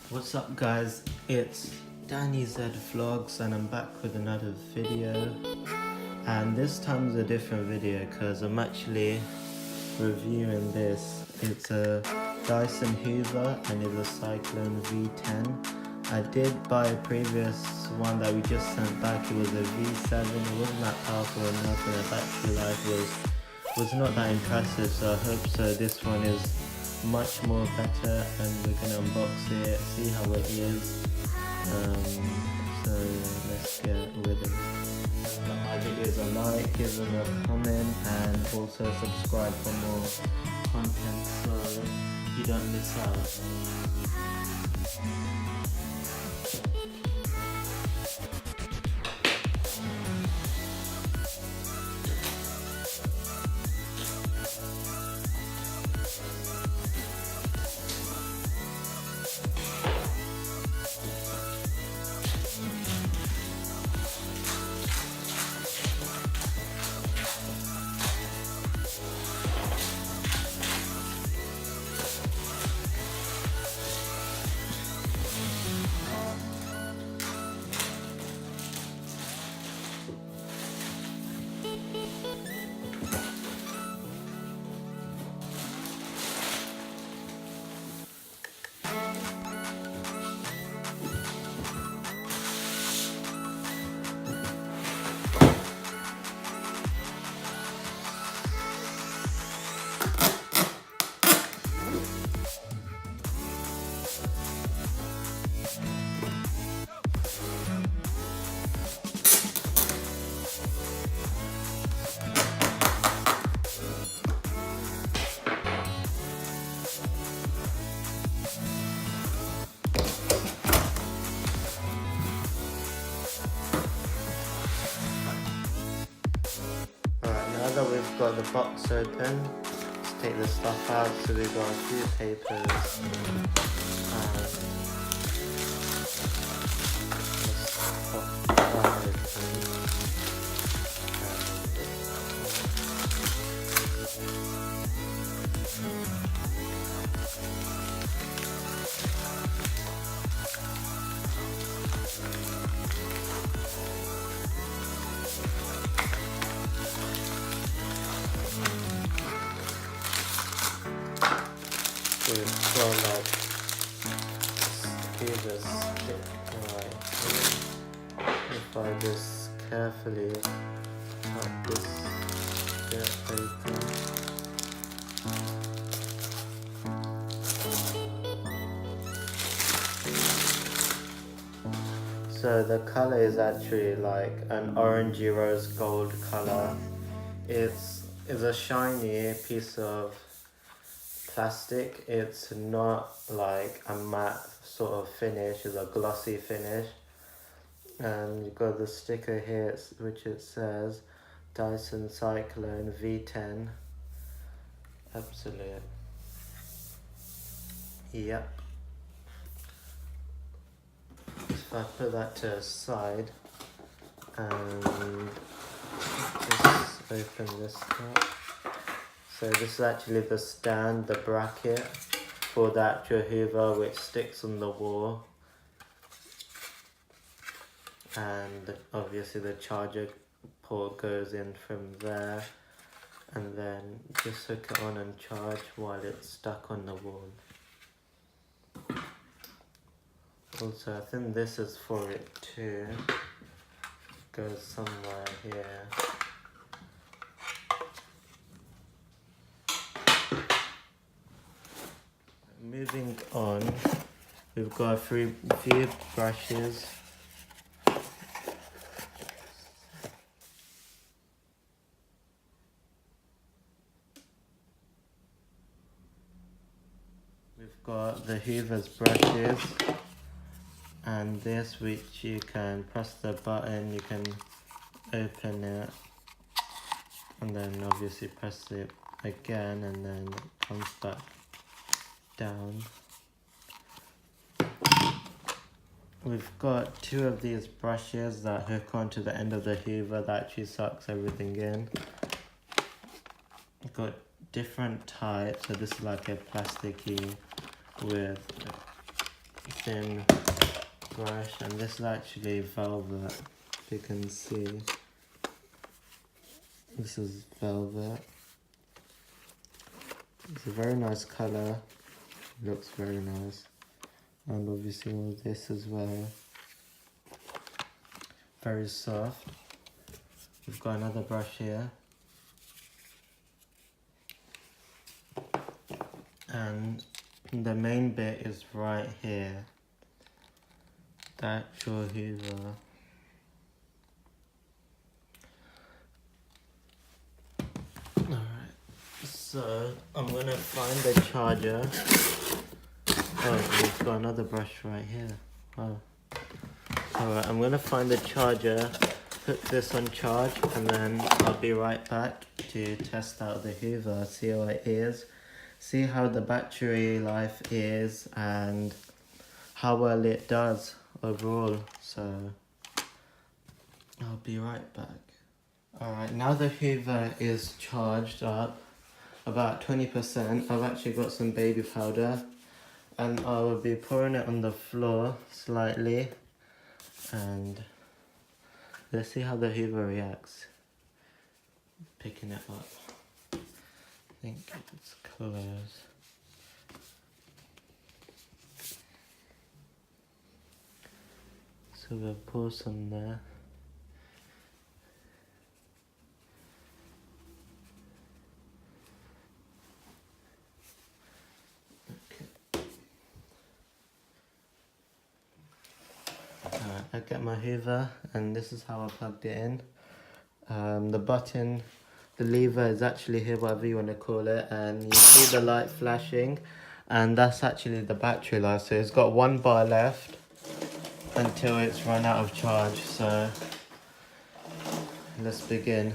What's up guys, it's Danny Z Vlogs and I'm back with another video, and this time is a different video because I'm actually reviewing this. It's a Dyson Hoover and it's a Cyclone V10. I did buy a previous one that we just sent back. It was a V7. It wasn't that powerful enough and the battery life was not that impressive, so I hope this one is much more better and we're gonna unbox it, see how it is. So let's get with it. My videos are like, give them a comment and also subscribe for more content so you don't miss out. Now that we've got the box open, let's take the stuff out. So we've got a few papers and let's pop that open. We've got like this stick, right? If I just carefully cut this bit open. So the color is actually like an orangey rose gold color. It's a shiny piece of plastic. It's not like a matte sort of finish, it's a glossy finish. And you've got the sticker here which it says Dyson Cyclone V10 Absolute. Yep. If I put that to the side and just open this up. So this is actually the stand, the bracket for the actual Hoover which sticks on the wall. And obviously the charger port goes in from there. And then just hook it on and charge while it's stuck on the wall. Also I think this is for it too. Goes somewhere here. Moving on, we've got a few brushes. We've got the Hoover's brushes, and this which you can press the button, you can open it, and then obviously press it again, and then it comes back down. We've got two of these brushes that hook onto the end of the Hoover that actually sucks everything in. We've got different types, so this is like a plasticky with thin brush, and this is actually velvet, if you can see. This is velvet. It's a very nice colour, looks very nice. And obviously all this as well. Very soft. We've got another brush here. And the main bit is right here. The actual hoover. Alright, so I'm gonna find the charger. Oh, we've got another brush right here. Oh. Alright, I'm gonna find the charger, put this on charge, and then I'll be right back to test out the hoover, see how it is, see how the battery life is, and how well it does overall. So I'll be right back. Alright, now the hoover is charged up about 20%. I've actually got some baby powder, and I will be pouring it on the floor slightly, and let's see how the hoover reacts. Picking it up. I think it's close. So we'll pour some there. I get my hoover, and this is how I plugged it in. The button, the lever is actually here, whatever you want to call it, and you see the light flashing, and that's actually the battery life. So it's got 1 bar left until it's run out of charge. So let's begin.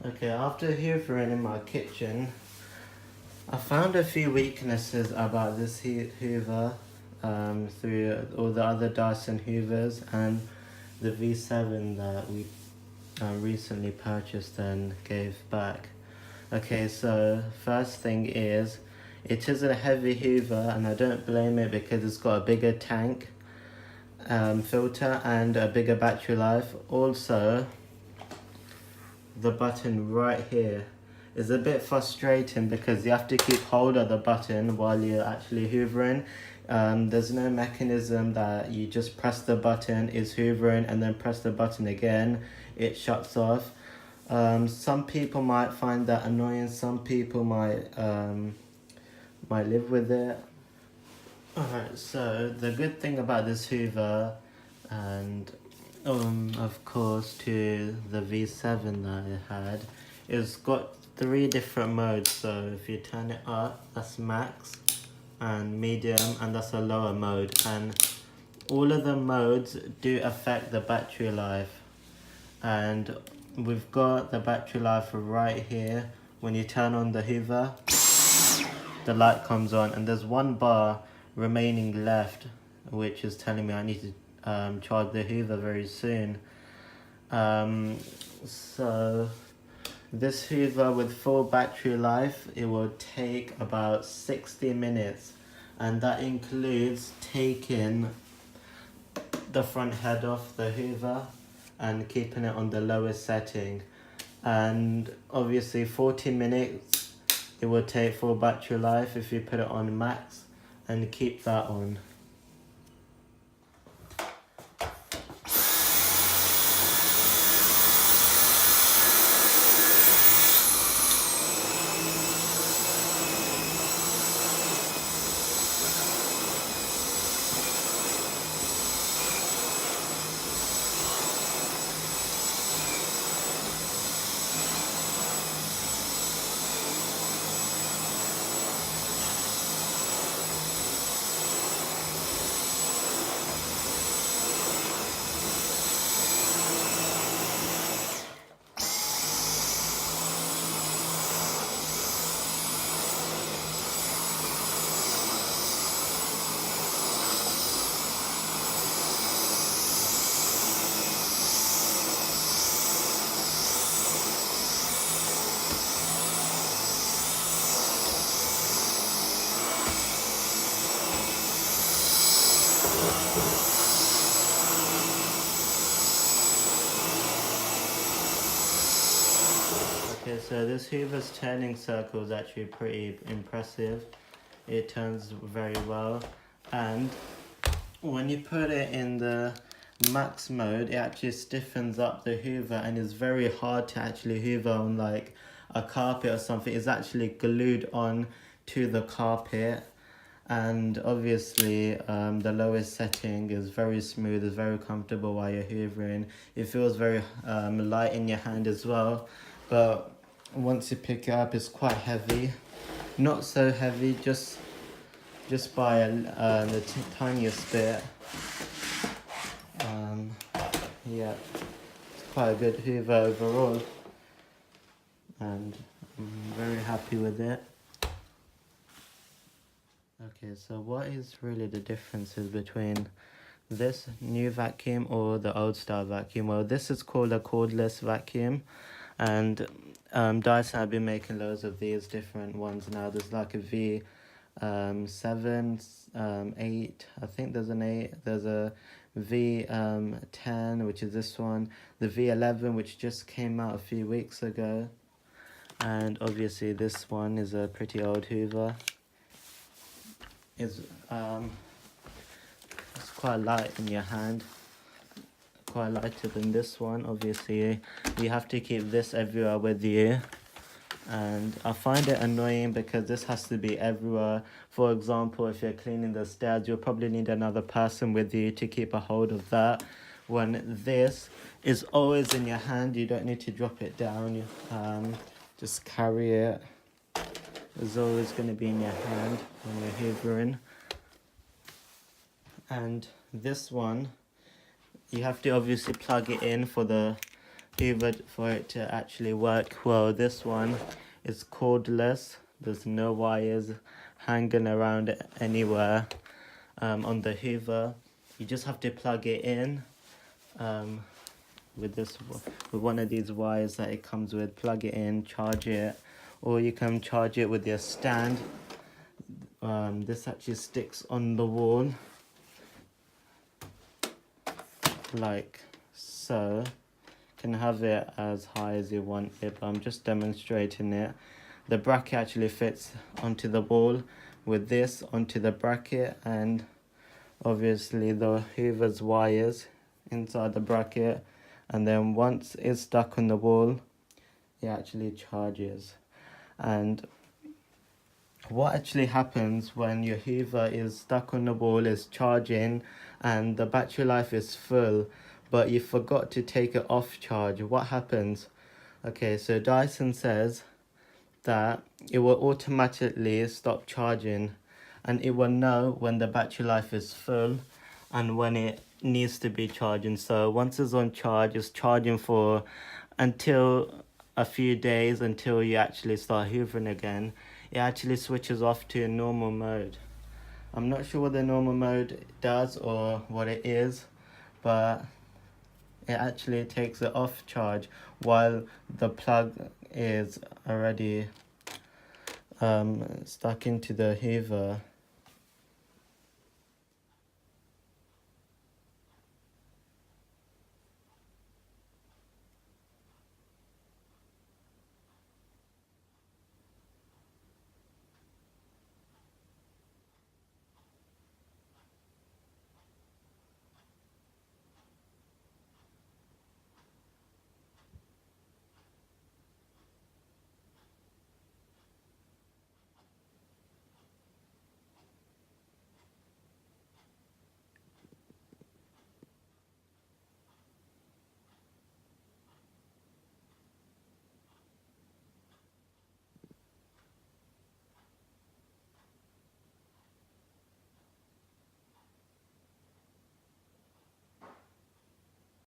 Okay, after hoovering in my kitchen, I found a few weaknesses about this hoover through all the other Dyson hoovers and the V7 that we recently purchased and gave back. Okay, so first thing is, it is a heavy hoover, and I don't blame it because it's got a bigger tank filter and a bigger battery life. Also, the button right here is a bit frustrating because you have to keep hold of the button while you're actually hoovering. There's no mechanism that you just press the button, it's hoovering, and then press the button again, it shuts off. Some people might find that annoying, some people might live with it. Alright, so the good thing about this hoover, and of course to the V7 that I had, it's got 3 different modes. So if you turn it up, that's max, and medium, and that's a lower mode, and all of the modes do affect the battery life. And we've got the battery life right here. When you turn on the hoover, the light comes on, and there's 1 bar remaining left, which is telling me I need to charge the hoover very soon. So this hoover with full battery life, it will take about 60 minutes, and that includes taking the front head off the hoover and keeping it on the lowest setting. And obviously 40 minutes it will take for battery life if you put it on max and keep that on. Okay, so this Hoover's turning circle is actually pretty impressive. It turns very well, and when you put it in the max mode, it actually stiffens up the Hoover and is very hard to actually hoover on like a carpet or something. It's actually glued on to the carpet. And obviously the lowest setting is very smooth, it's very comfortable while you're hoovering. It feels very light in your hand as well, but once you pick it up it's quite heavy. Not so heavy, just by the tiniest bit. Yeah, it's quite a good hoover overall, and I'm very happy with it. Okay, so what is really the differences between this new vacuum or the old style vacuum? Well, this is called a cordless vacuum, and Dyson have been making loads of these different ones now. There's like a V7, 8, I think there's an 8, there's a V10, which is this one, the V11, which just came out a few weeks ago, and obviously this one is a pretty old hoover. It's quite light in your hand, quite lighter than this one. Obviously you have to keep this everywhere with you, and I find it annoying because this has to be everywhere. For example, if you're cleaning the stairs, you'll probably need another person with you to keep a hold of that, when this is always in your hand. You don't need to drop it down, you just carry it. It's always going to be in your hand when you're hoovering. And this one, you have to obviously plug it in for the hoover for it to actually work well. This one is cordless. There's no wires hanging around anywhere on the hoover. You just have to plug it in with one of these wires that it comes with. Plug it in, charge it, or you can charge it with your stand. This actually sticks on the wall like so. You can have it as high as you want it, but I'm just demonstrating it. The bracket actually fits onto the wall with this onto the bracket, and obviously the hoover's wires inside the bracket, and then once it's stuck on the wall it actually charges. And what actually happens when your hoover is stuck on the wall, is charging, and the battery life is full, but you forgot to take it off charge, what happens? Okay, so Dyson says that it will automatically stop charging, and it will know when the battery life is full and when it needs to be charging. So once it's on charge, it's charging for until a few days, until you actually start hoovering again. It actually switches off to normal mode. I'm not sure what the normal mode does or what it is, but it actually takes it off charge while the plug is already stuck into the hoover.